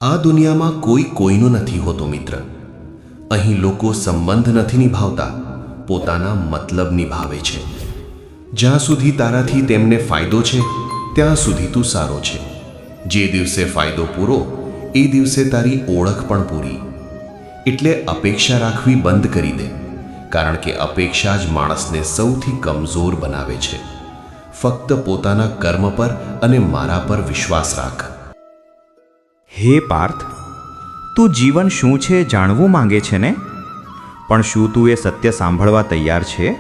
આ દુનિયામાં કોઈ કોઈનો નથી હોતો મિત્ર. અહીં લોકો સંબંધ નથી નિભાવતા, પોતાના મતલબ નિભાવે છે. જ્યાં સુધી તારાથી તેમને ફાયદો છે ત્યાં સુધી તું સારો છે. જે દિવસે ફાયદો પૂરો એ દિવસે તારી ઓળખ પણ પૂરી. એટલે અપેક્ષા રાખવી બંધ કરી દે, કારણ કે અપેક્ષા જ માણસને સૌથી કમજોર બનાવે છે. ફક્ત પોતાના કર્મ પર અને મારા પર વિશ્વાસ રાખ. હે પાર્થ, તું જીવન શું છે જાણવું માંગે છે ને? પણ શું તું એ સત્ય સાંભળવા તૈયાર છે?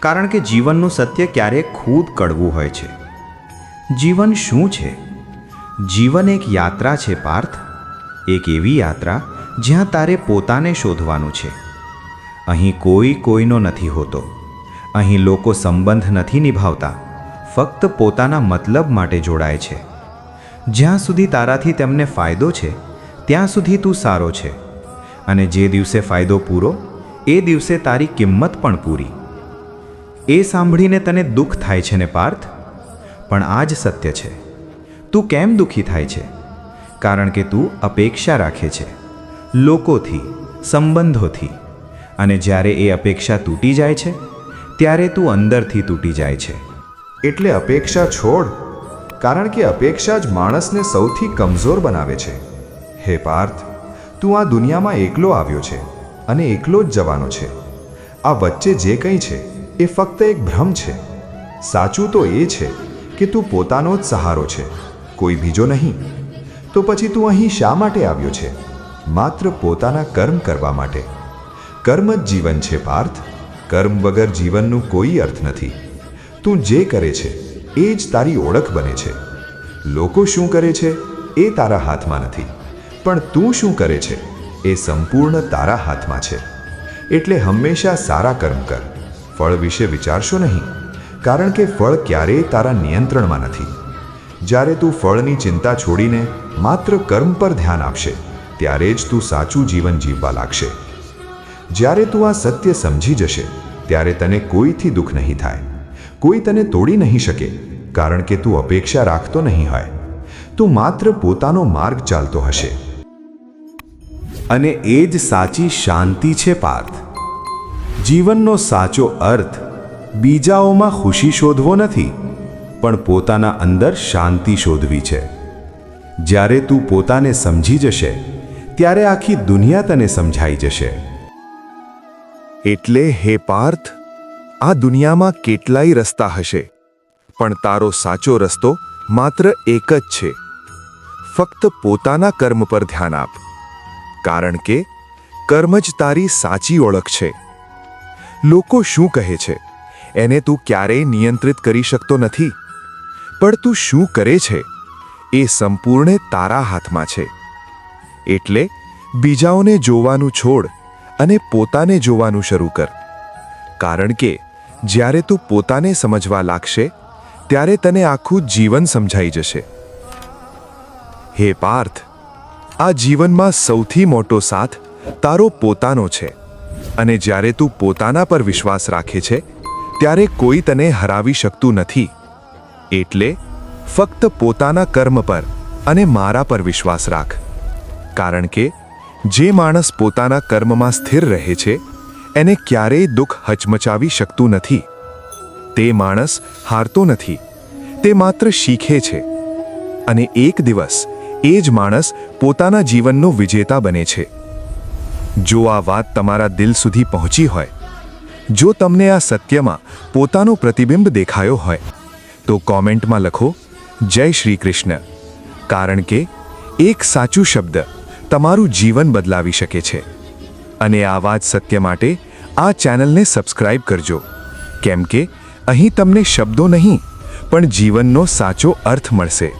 કારણ કે જીવનનું સત્ય ક્યારેક ખુદ કડવું હોય છે. જીવન શું છે? જીવન એક યાત્રા છે પાર્થ. એક એવી યાત્રા જ્યાં તારે પોતાને શોધવાનું છે. અહીં કોઈ કોઈનો નથી હોતો. અહીં લોકો સંબંધ નથી નિભાવતા, ફક્ત પોતાના મતલબ માટે જોડાય છે. જ્યાં સુધી તારાથી તેમને ફાયદો છે ત્યાં સુધી તું સારો છે, અને જે દિવસે ફાયદો પૂરો એ દિવસે તારી કિંમત પણ પૂરી. એ સાંભળીને તને દુઃખ થાય છે ને પાર્થ? પણ આ જ સત્ય છે. તું કેમ દુઃખી થાય છે? કારણ કે તું અપેક્ષા રાખે છે લોકોથી, સંબંધોથી, અને જ્યારે એ અપેક્ષા તૂટી જાય છે ત્યારે તું અંદરથી તૂટી જાય છે. એટલે અપેક્ષા છોડ, કારણ કે અપેક્ષા જ માણસને સૌથી કમજોર બનાવે છે. હે પાર્થ, તું આ દુનિયામાં એકલો આવ્યો છે અને એકલો જ જવાનો છે. આ વચ્ચે જે કંઈ છે એ ફક્ત એક ભ્રમ છે. સાચું તો એ છે કે તું પોતાનો જ સહારો છે, કોઈ બીજો નહીં. તો પછી તું અહીં શા માટે આવ્યો છે? માત્ર પોતાના કર્મ કરવા માટે. કર્મ જ જીવન છે પાર્થ. કર્મ વગર જીવનનું કોઈ અર્થ નથી. તું જે કરે છે એ જ તારી ઓળખ બને છે. લોકો શું કરે છે એ તારા હાથમાં નથી, પણ તું શું કરે છે એ સંપૂર્ણ તારા હાથમાં છે. એટલે હંમેશા સારા કર્મ કર. ફળ વિશે વિચારશો નહીં, કારણ કે ફળ ક્યારેય તારા નિયંત્રણમાં નથી. જ્યારે તું ફળની ચિંતા છોડીને માત્ર કર્મ પર ધ્યાન આપશે ત્યારે જ તું સાચું જીવન જીવવા લાગશે. જ્યારે તું આ સત્ય સમજી જશે ત્યારે તને કોઈથી દુઃખ નહીં થાય. કોઈ તને તોડી નહીં શકે, કારણ કે તું અપેક્ષા રાખતો નહીં હોય. તું માત્ર પોતાનો માર્ગ ચાલતો હશે. અને એ જ સાચી શાંતિ છે પાર્થ. જીવનનો સાચો અર્થ બીજાઓમાં ખુશી શોધવો નથી, પણ પોતાના અંદર શાંતિ શોધવી છે. જ્યારે તું પોતાને સમજી જશે ત્યારે આખી દુનિયા તને સમજાઈ જશે. એટલે હે પાર્થ, આ દુનિયામાં કેટલાય રસ્તા હશે, પણ તારો સાચો રસ્તો માત્ર એક જ છે. ફક્ત પોતાના કર્મ પર ધ્યાન આપ, કારણ કે કર્મ જ તારી સાચી ઓળખ છે. લોકો શું કહે છે એને તું ક્યારેય નિયંત્રિત કરી શકતો નથી, પણ તું શું કરે છે એ સંપૂર્ણ તારા હાથમાં છે. એટલે બીજાઓને જોવાનું છોડ અને પોતાને જોવાનું શરૂ કર, કારણ કે જ્યારે તું પોતાને સમજવા લાગશે ત્યારે તને આખું જીવન સમજાઈ જશે. હે પાર્થ, આ જીવનમાં સૌથી મોટો સાથ તારો પોતાનો છે, અને જ્યારે તું પોતાના પર વિશ્વાસ રાખે છે ત્યારે કોઈ તને હરાવી શકતું નથી. એટલે ફક્ત પોતાના કર્મ પર અને મારા પર વિશ્વાસ રાખ, કારણ કે જે માણસ પોતાના કર્મમાં સ્થિર રહે છે એને ક્યારેય દુઃખ હચમચાવી શકતું નથી. તે માણસ હારતો નથી, તે માત્ર શીખે છે, અને એક દિવસ એ જ માણસ પોતાના જીવનનો વિજેતા બને છે. જો આ વાત તમારા દિલ સુધી પહોંચી હોય, જો તમને આ સત્યમાં પોતાનો પ્રતિબિંબ દેખાયો હોય, તો કોમેન્ટમાં લખો જય શ્રી કૃષ્ણ, કારણ કે એક સાચું શબ્દ તમારું જીવન બદલાવી શકે છે. અને આવા જ સત્ય માટે આ ચેનલને સબસ્ક્રાઇબ કરજો, કેમ કે અહીં તમને શબ્દો નહીં પણ જીવનનો સાચો અર્થ મળશે.